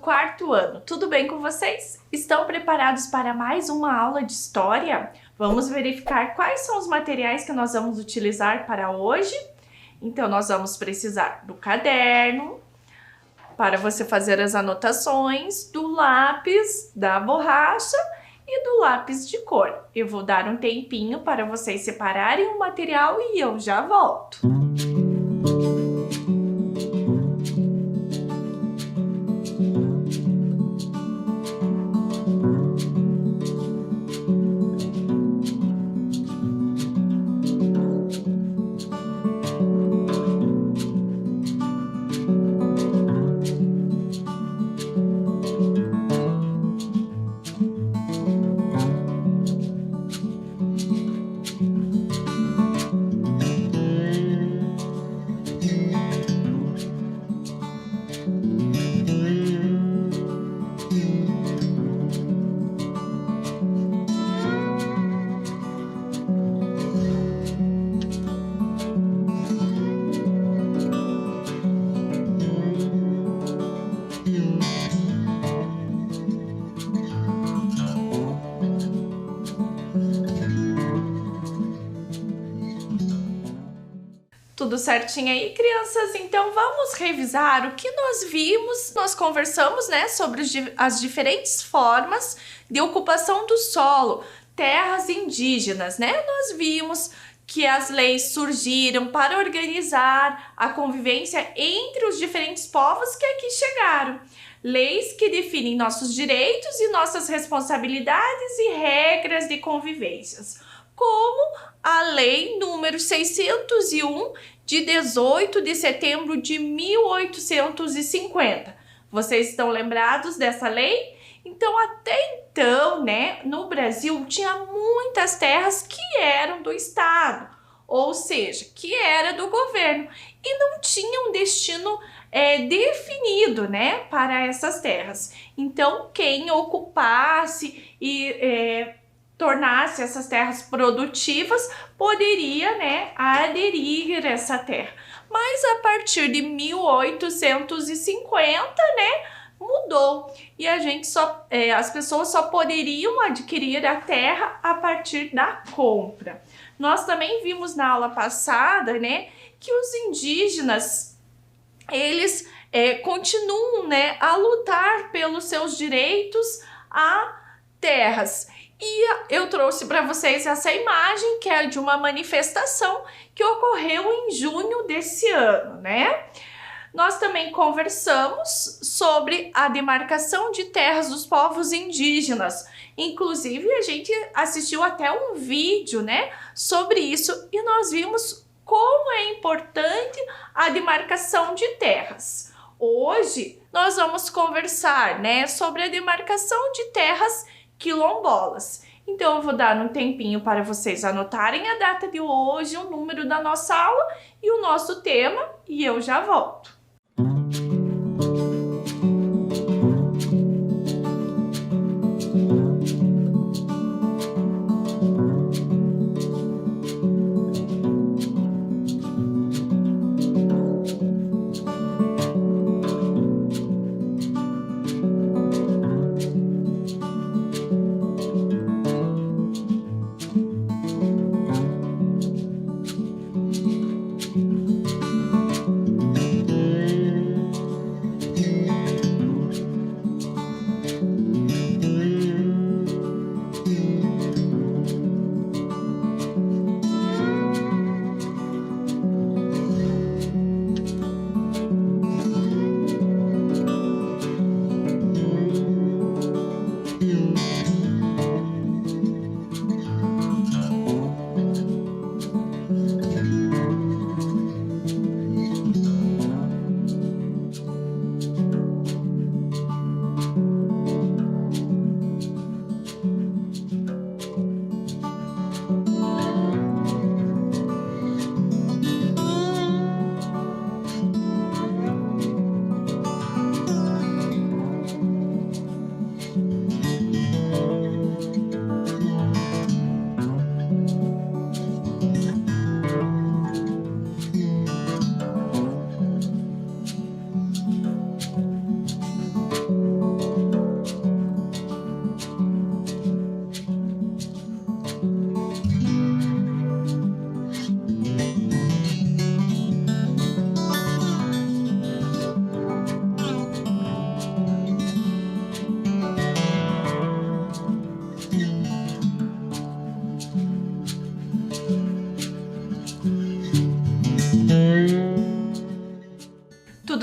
quarto ano. Tudo bem com vocês? Estão preparados para mais uma aula de história? Vamos verificar quais são os materiais que nós vamos utilizar para hoje? Então, nós vamos precisar do caderno, para você fazer as anotações, do lápis, da borracha e do lápis de cor. Eu vou dar um tempinho para vocês separarem o material e eu já volto. Tudo certinho aí, crianças? Então vamos revisar o que nós vimos. Nós conversamos, né, sobre as diferentes formas de ocupação do solo, terras indígenas, né? Nós vimos que as leis surgiram para organizar a convivência entre os diferentes povos que aqui chegaram. Leis que definem nossos direitos e nossas responsabilidades e regras de convivências, como a Lei número 601 de 18 de setembro de 1850. Vocês estão lembrados dessa lei? Então, até então, né, no Brasil tinha muitas terras que eram do Estado, ou seja, que era do governo, e não tinha um destino definido, né, para essas terras. Então, quem ocupasse e tornasse essas terras produtivas, poderia, né, aderir a essa terra. Mas a partir de 1850, né, mudou. E as pessoas só poderiam adquirir a terra a partir da compra. Nós também vimos na aula passada, né, que os indígenas, eles continuam, né, a lutar pelos seus direitos a terras. E eu trouxe para vocês essa imagem, que é de uma manifestação que ocorreu em junho desse ano, né? Nós também conversamos sobre a demarcação de terras dos povos indígenas. Inclusive, a gente assistiu até um vídeo, né, sobre isso, e nós vimos como é importante a demarcação de terras. Hoje, nós vamos conversar, né, sobre a demarcação de terras quilombolas. Então, eu vou dar um tempinho para vocês anotarem a data de hoje, o número da nossa aula e o nosso tema, e eu já volto.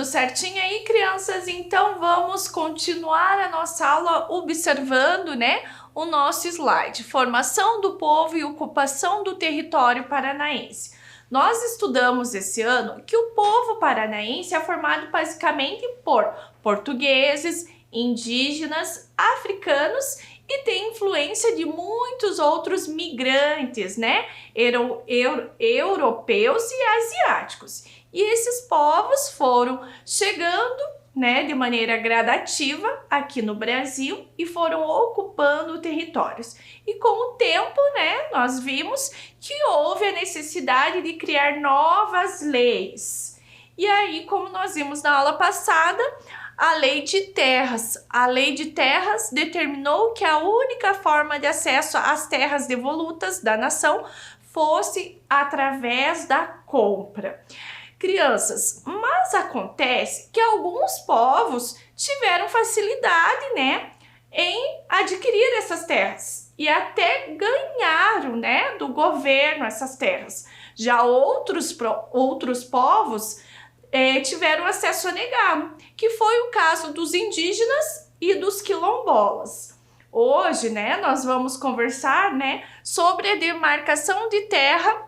Tudo certinho aí, crianças? Então vamos continuar a nossa aula observando, né, o nosso slide. Formação do povo e ocupação do território paranaense. Nós estudamos esse ano que o povo paranaense é formado basicamente por portugueses, indígenas, africanos e tem influência de muitos outros migrantes, né, europeus e asiáticos. E esses povos foram chegando, né, de maneira gradativa aqui no Brasil e foram ocupando territórios. E com o tempo, né, nós vimos que houve a necessidade de criar novas leis. E aí, como nós vimos na aula passada, a Lei de Terras. A Lei de Terras determinou que a única forma de acesso às terras devolutas da nação fosse através da compra. Crianças, mas acontece que alguns povos tiveram facilidade, né, em adquirir essas terras e até ganharam, né, do governo essas terras. Já outros povos tiveram acesso negado, que foi o caso dos indígenas e dos quilombolas. Hoje, né, nós vamos conversar, né, sobre a demarcação de terra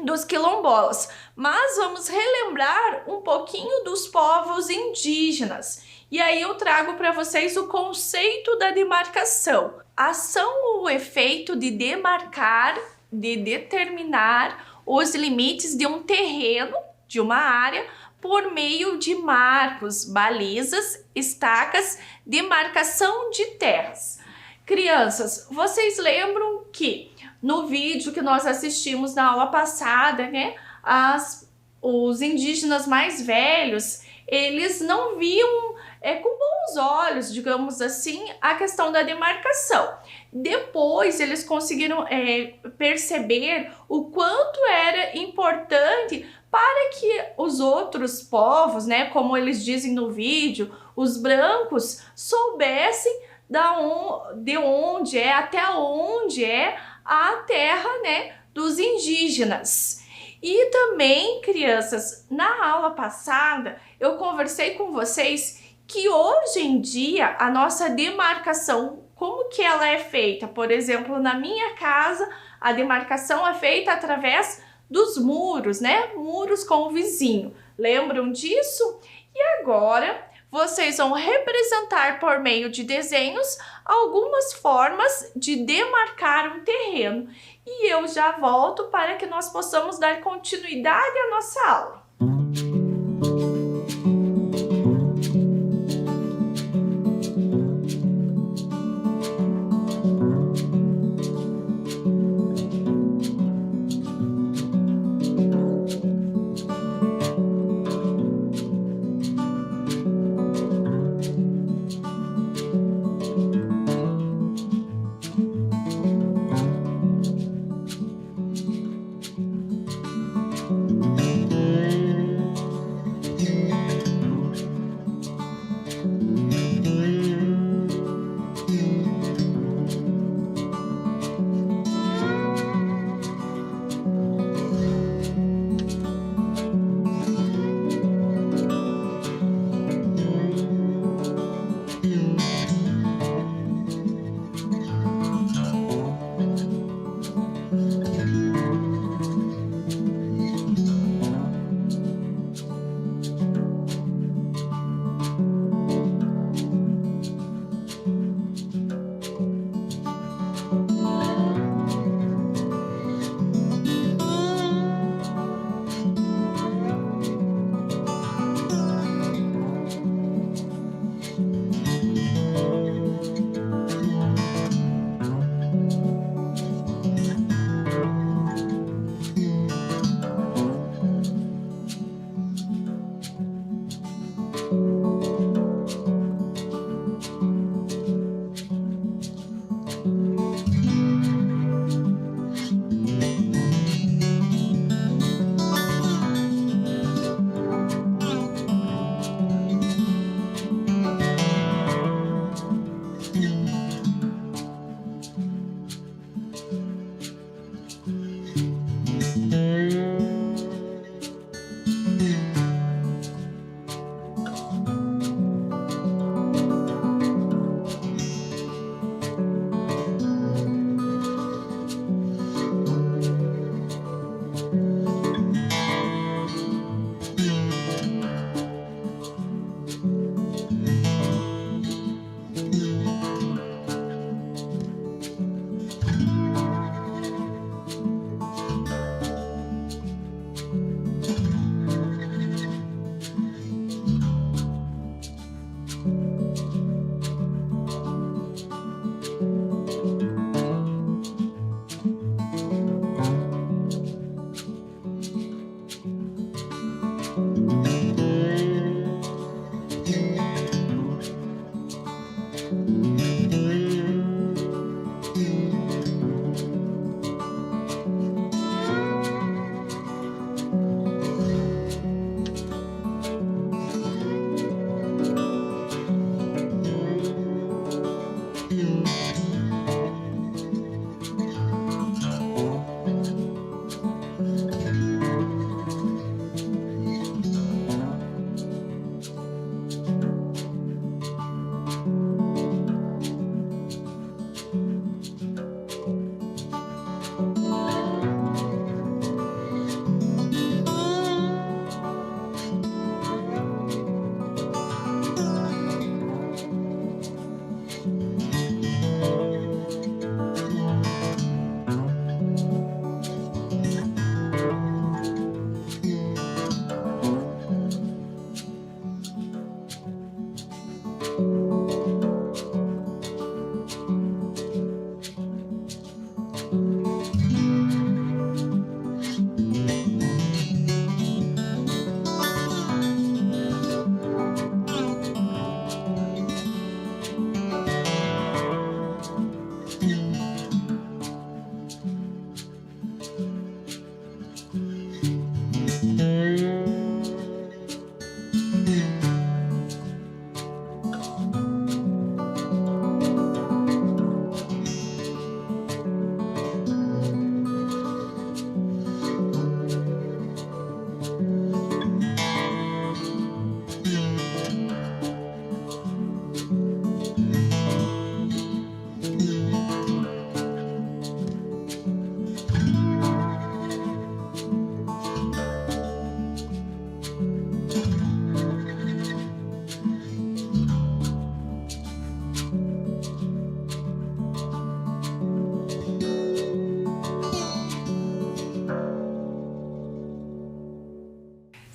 dos quilombolas, mas vamos relembrar um pouquinho dos povos indígenas. E aí eu trago para vocês o conceito da demarcação. Ação ou efeito de demarcar, de determinar os limites de um terreno, de uma área, por meio de marcos, balizas, estacas, demarcação de terras. Crianças, vocês lembram que no vídeo que nós assistimos na aula passada, né, os indígenas mais velhos, eles não viam com bons olhos, digamos assim, a questão da demarcação. Depois eles conseguiram perceber o quanto era importante para que os outros povos, né, como eles dizem no vídeo, os brancos soubessem de onde é, até onde é a terra, né, dos indígenas. E também, crianças, na aula passada eu conversei com vocês que hoje em dia a nossa demarcação, como que ela é feita? Por exemplo, na minha casa, a demarcação é feita através dos muros, né? Muros com o vizinho. Lembram disso? E agora vocês vão representar por meio de desenhos algumas formas de demarcar um terreno. E eu já volto para que nós possamos dar continuidade à nossa aula.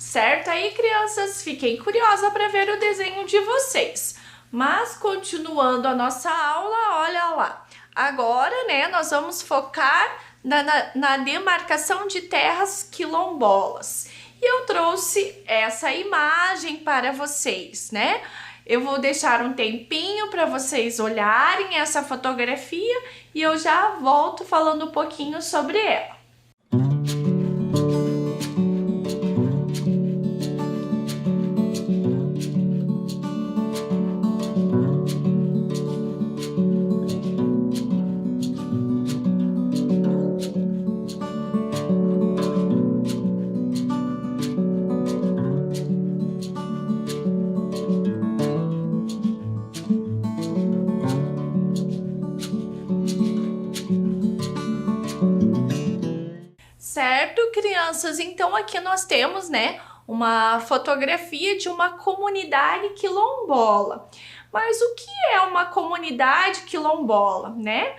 Certo aí, crianças? Fiquei curiosa para ver o desenho de vocês. Mas continuando a nossa aula, olha lá. Agora, né, nós vamos focar na demarcação de terras quilombolas. E eu trouxe essa imagem para vocês, né? Eu vou deixar um tempinho para vocês olharem essa fotografia e eu já volto falando um pouquinho sobre ela. Certo, crianças? Então aqui nós temos, né, uma fotografia de uma comunidade quilombola. Mas o que é uma comunidade quilombola, né?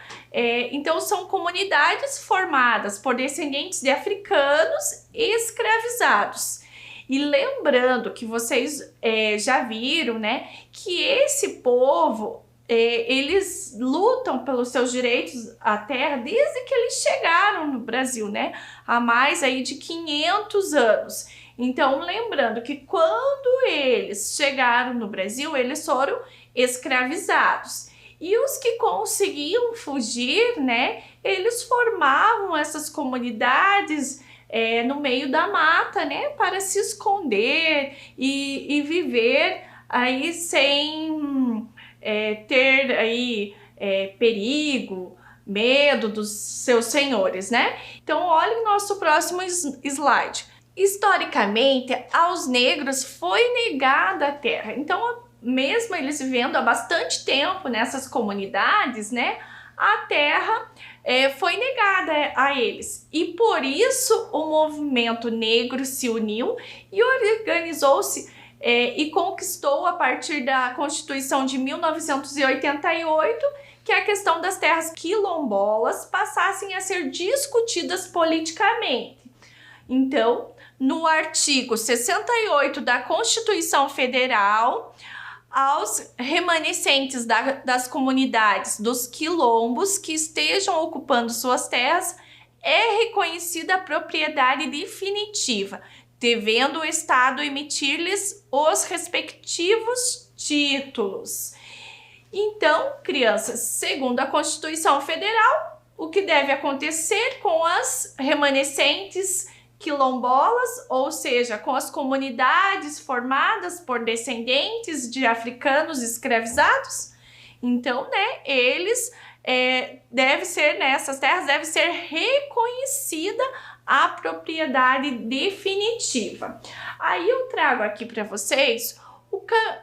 Então são comunidades formadas por descendentes de africanos escravizados. E lembrando que vocês já viram, né, que esse povo eles lutam pelos seus direitos à terra desde que eles chegaram no Brasil, né? Há mais aí de 500 anos. Então, lembrando que quando eles chegaram no Brasil, eles foram escravizados. E os que conseguiam fugir, né? Eles formavam essas comunidades no meio da mata, né? Para se esconder e viver aí sem ter aí perigo, medo dos seus senhores, né? Então, olhem nosso próximo slide. Historicamente, aos negros foi negada a terra. Então, mesmo eles vivendo há bastante tempo nessas comunidades, né? A terra foi negada a eles. E por isso o movimento negro se uniu e organizou-se e conquistou a partir da Constituição de 1988 que a questão das terras quilombolas passassem a ser discutidas politicamente. Então, no artigo 68 da Constituição Federal, aos remanescentes das comunidades dos quilombos que estejam ocupando suas terras é reconhecida a propriedade definitiva, devendo o Estado emitir-lhes os respectivos títulos. Então, crianças, segundo a Constituição Federal, o que deve acontecer com as remanescentes quilombolas, ou seja, com as comunidades formadas por descendentes de africanos escravizados? Então, né, eles essas terras devem ser reconhecida a propriedade definitiva. Aí eu trago aqui para vocês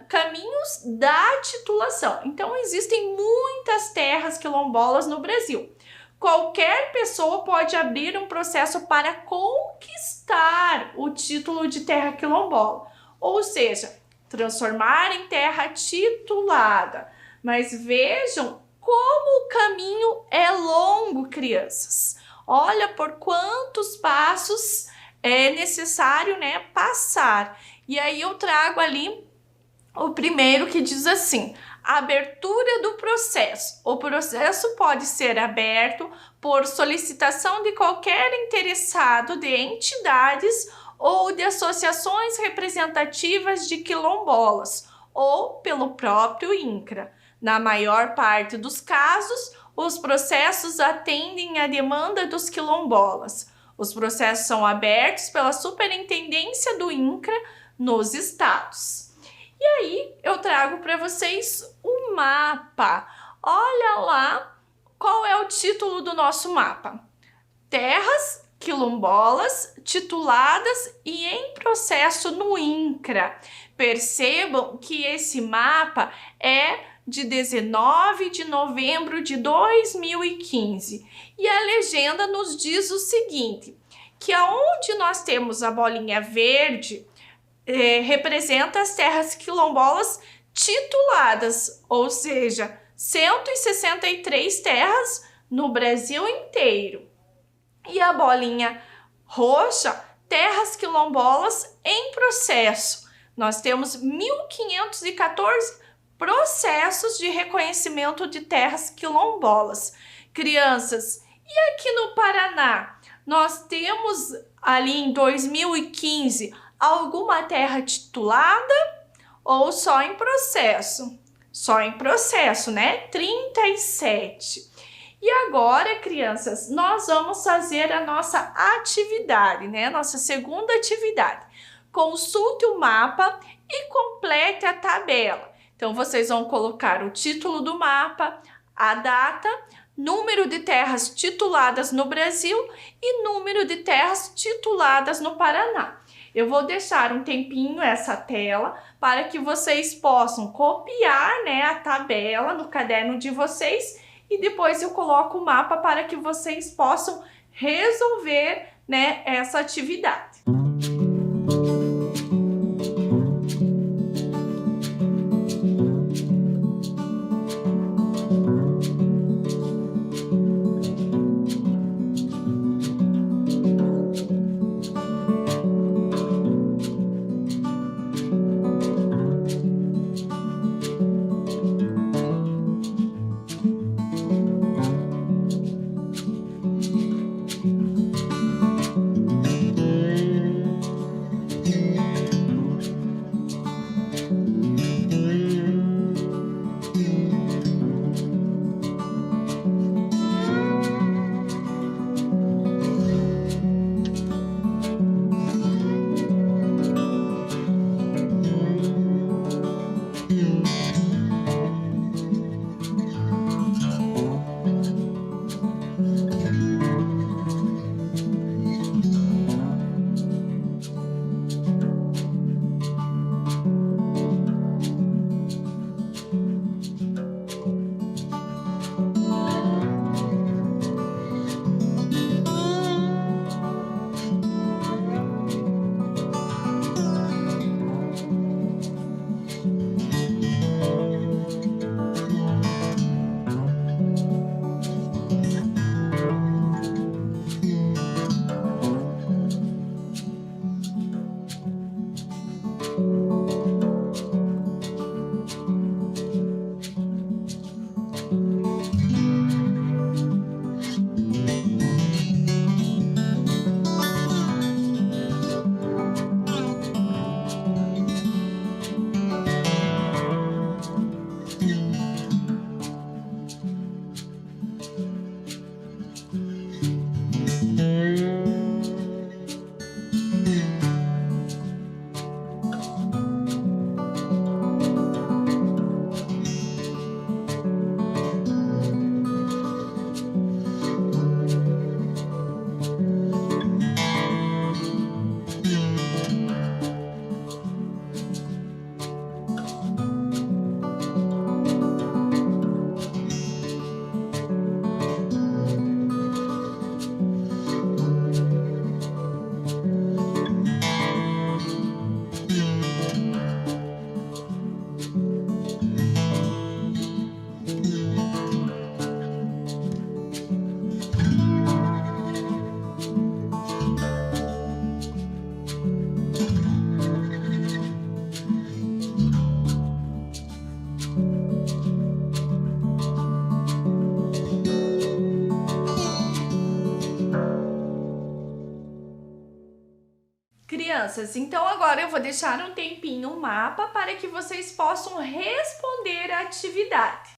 caminhos da titulação. Então, existem muitas terras quilombolas no Brasil. Qualquer pessoa pode abrir um processo para conquistar o título de terra quilombola, ou seja, transformar em terra titulada. Mas vejam como o caminho é longo, crianças. Olha por quantos passos é necessário, né, passar. E aí eu trago ali o primeiro que diz assim: abertura do processo. O processo pode ser aberto por solicitação de qualquer interessado de entidades ou de associações representativas de quilombolas ou pelo próprio INCRA. Na maior parte dos casos, os processos atendem à demanda dos quilombolas. Os processos são abertos pela Superintendência do INCRA nos estados. E aí eu trago para vocês um mapa. Olha lá qual é o título do nosso mapa. Terras quilombolas tituladas e em processo no INCRA. Percebam que esse mapa é de 19 de novembro de 2015. E a legenda nos diz o seguinte, que aonde nós temos a bolinha verde, representa as terras quilombolas tituladas, ou seja, 163 terras no Brasil inteiro. E a bolinha roxa terras quilombolas em processo. Nós temos 1.514 processos de reconhecimento de terras quilombolas. Crianças, e aqui no Paraná, nós temos ali em 2015 alguma terra titulada ou só em processo? Só em processo, né? 37. E agora, crianças, nós vamos fazer a nossa atividade, né? Nossa segunda atividade. Consulte o mapa e complete a tabela. Então, vocês vão colocar o título do mapa, a data, número de terras tituladas no Brasil e número de terras tituladas no Paraná. Eu vou deixar um tempinho essa tela para que vocês possam copiar, né, a tabela no caderno de vocês e depois eu coloco o mapa para que vocês possam resolver, né, essa atividade. Crianças, então agora eu vou deixar um tempinho o mapa para que vocês possam responder a atividade.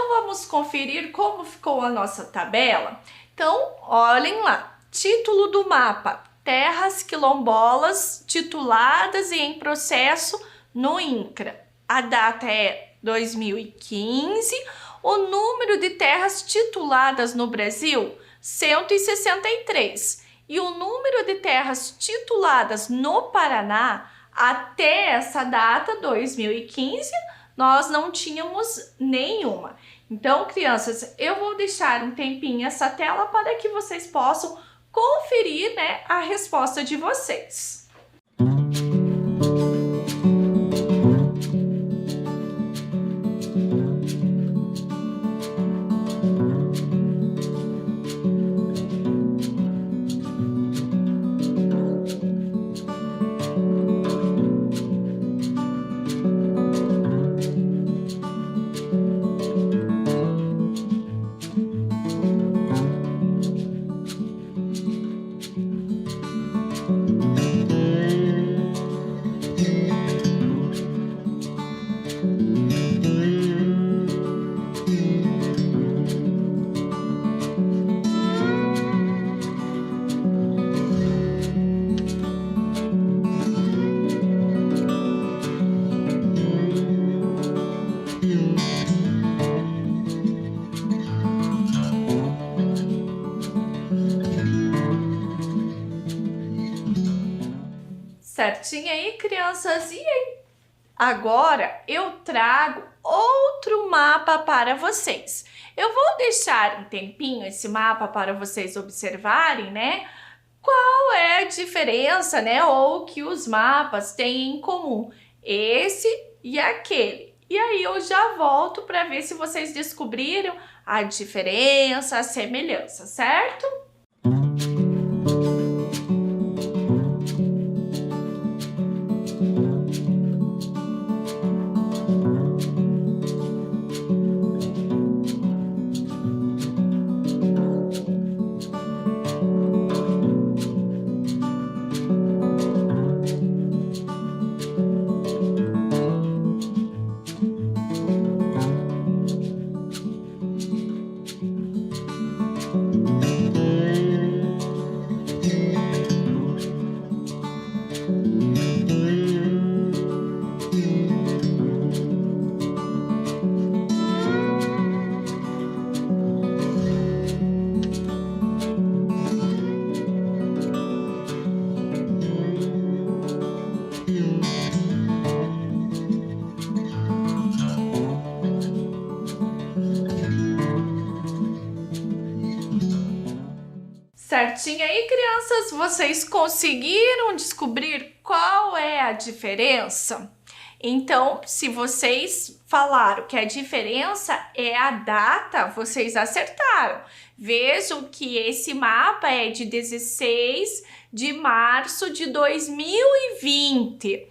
Então, vamos conferir como ficou a nossa tabela? Então, olhem lá. Título do mapa: Terras quilombolas tituladas e em processo no INCRA. A data é 2015. O número de terras tituladas no Brasil, 163. E o número de terras tituladas no Paraná, até essa data, 2015, nós não tínhamos nenhuma. Então, crianças, eu vou deixar um tempinho essa tela para que vocês possam conferir, né, a resposta de vocês. Certinho aí, crianças? E aí? Agora eu trago outro mapa para vocês. Eu vou deixar um tempinho esse mapa para vocês observarem, né? Qual é a diferença, né? Ou o que os mapas têm em comum. Esse e aquele. E aí eu já volto para ver se vocês descobriram a diferença, a semelhança, certo? Certinho aí, crianças? Vocês conseguiram descobrir qual é a diferença? Então, se vocês falaram que a diferença é a data, vocês acertaram. Vejam que esse mapa é de 16 de março de 2020.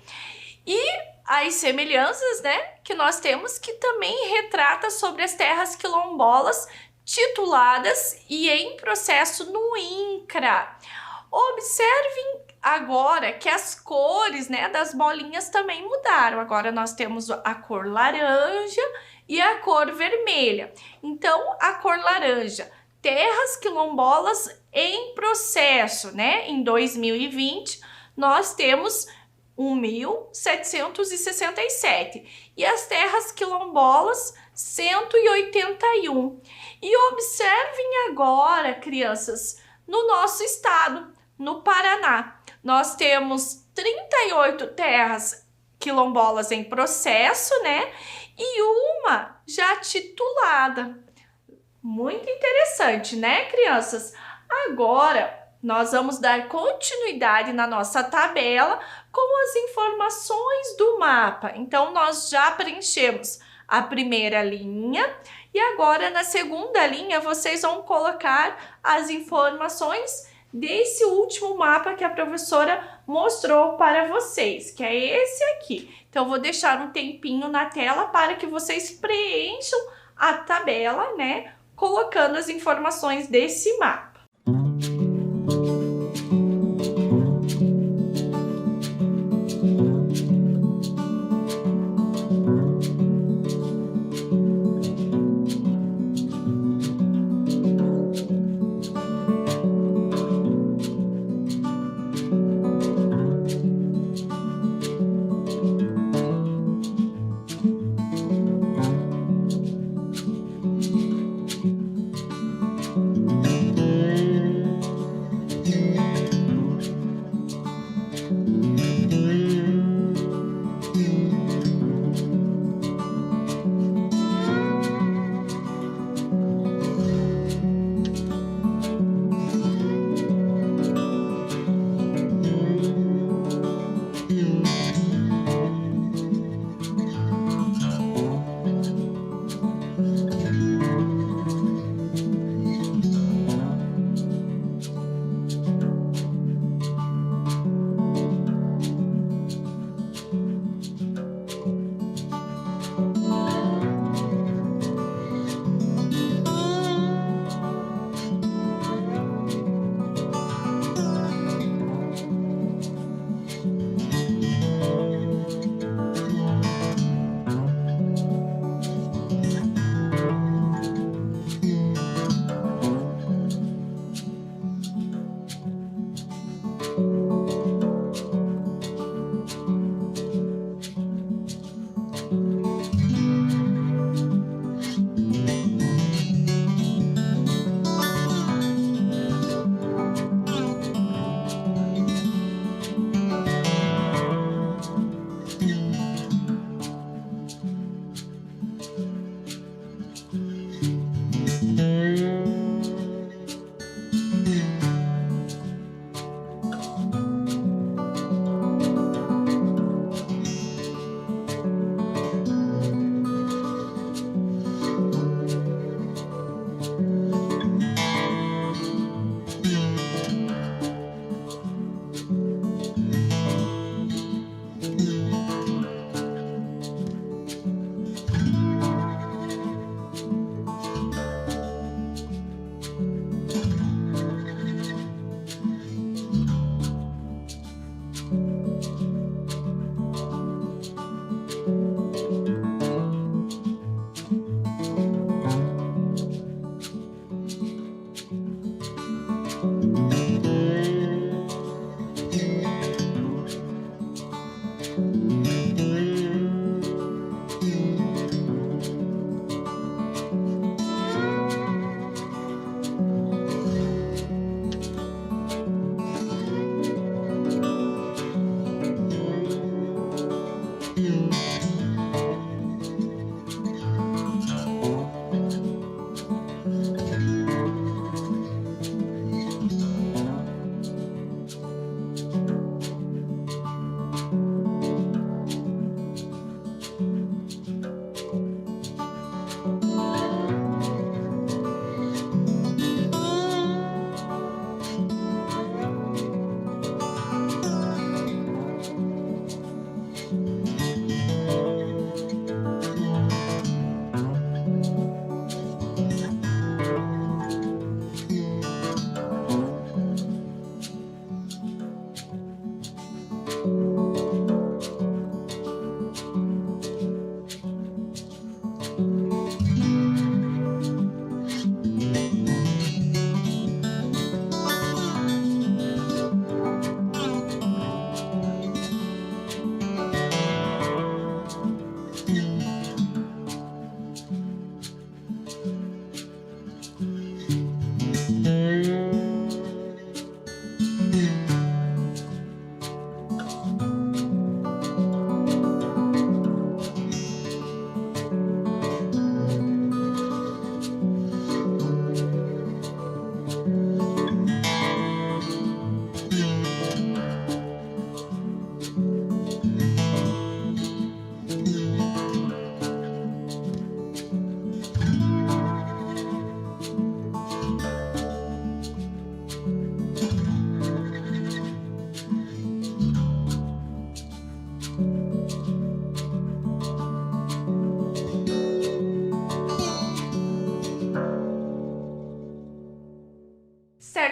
E as semelhanças, né, que nós temos, que também retrata sobre as terras quilombolas tituladas e em processo no INCRA. Observem agora que as cores, né, das bolinhas também mudaram. Agora nós temos a cor laranja e a cor vermelha. Então, a cor laranja, terras quilombolas em processo, né? Em 2020, nós temos 1.767. E as terras quilombolas, 181. E observem agora, crianças, no nosso estado, no Paraná, nós temos 38 terras quilombolas em processo, né? E uma já titulada. Muito interessante, né, crianças? Agora, nós vamos dar continuidade na nossa tabela com as informações do mapa. Então, nós já preenchemos a primeira linha e agora na segunda linha vocês vão colocar as informações desse último mapa que a professora mostrou para vocês, que é esse aqui. Então, eu vou deixar um tempinho na tela para que vocês preencham a tabela, né, colocando as informações desse mapa.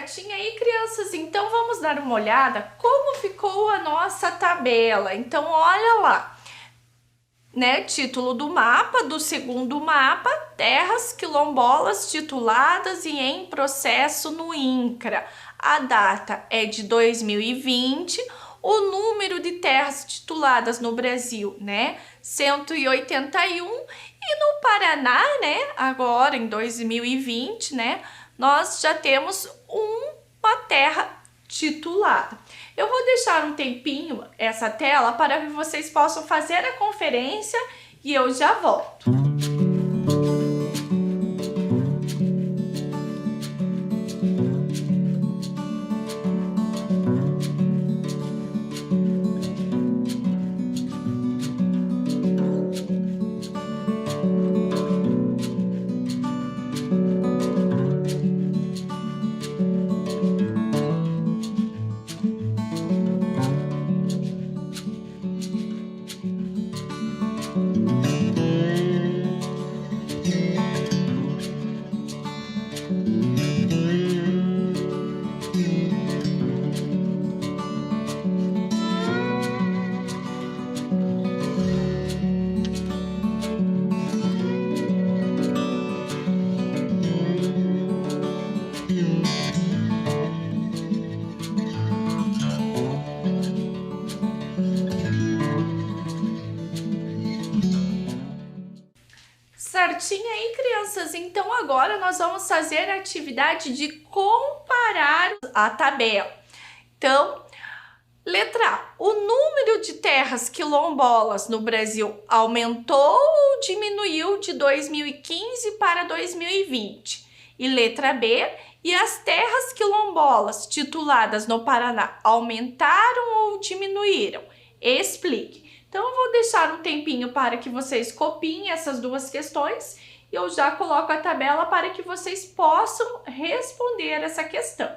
Certinho aí, crianças? Então vamos dar uma olhada como ficou a nossa tabela. Então olha lá, né? Título do mapa, do segundo mapa, terras quilombolas tituladas e em processo no INCRA. A data é de 2020, o número de terras tituladas no Brasil, né? 181, e no Paraná, né? Agora em 2020, né? Nós já temos uma terra titulada. Eu vou deixar um tempinho essa tela para que vocês possam fazer a conferência e eu já volto. Certinho aí, crianças? Então agora nós vamos fazer a atividade de comparar a tabela. Então, letra A. O número de terras quilombolas no Brasil aumentou ou diminuiu de 2015 para 2020? E letra B. E as terras quilombolas tituladas no Paraná aumentaram ou diminuíram? Explique. Então, eu vou deixar um tempinho para que vocês copiem essas duas questões e eu já coloco a tabela para que vocês possam responder essa questão.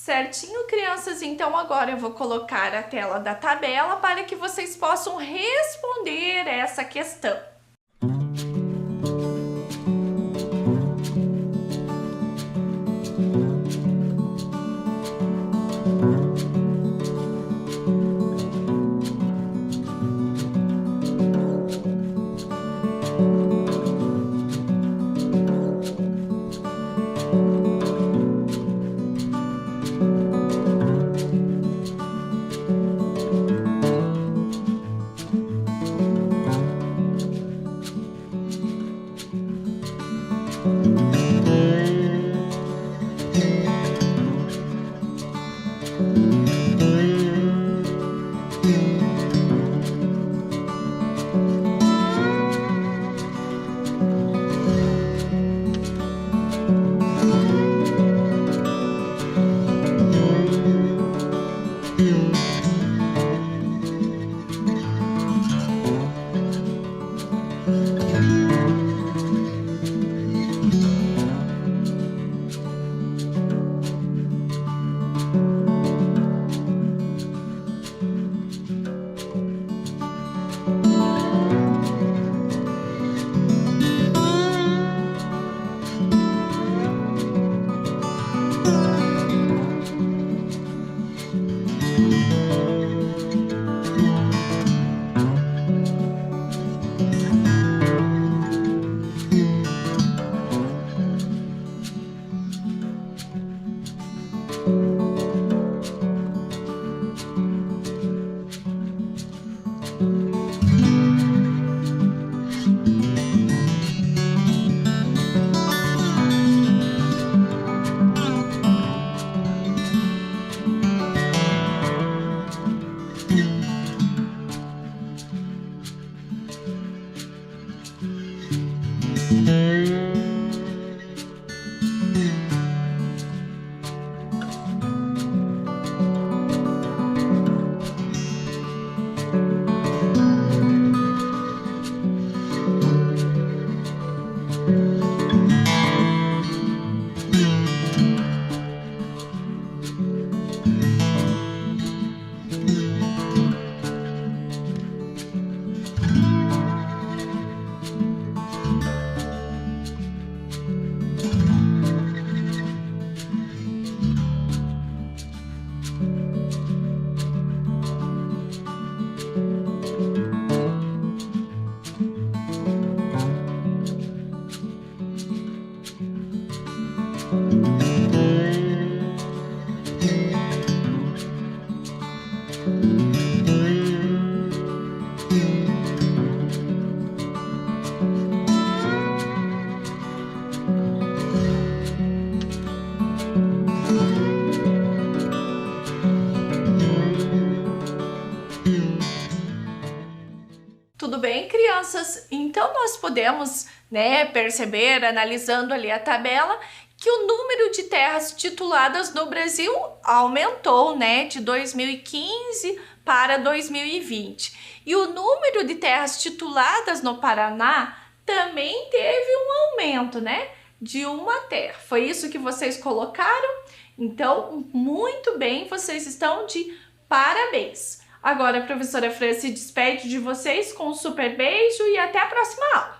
Certinho, crianças? Então agora eu vou colocar a tela da tabela para que vocês possam responder essa questão. Tudo bem, crianças? Então nós podemos, perceber, analisando ali a tabela, que o número de terras tituladas no Brasil aumentou, de 2015 para 2020. E o número de terras tituladas no Paraná também teve um aumento, de uma terra. Foi isso que vocês colocaram? Então, muito bem, vocês estão de parabéns! Agora a professora Fran se despede de vocês com um super beijo e até a próxima aula!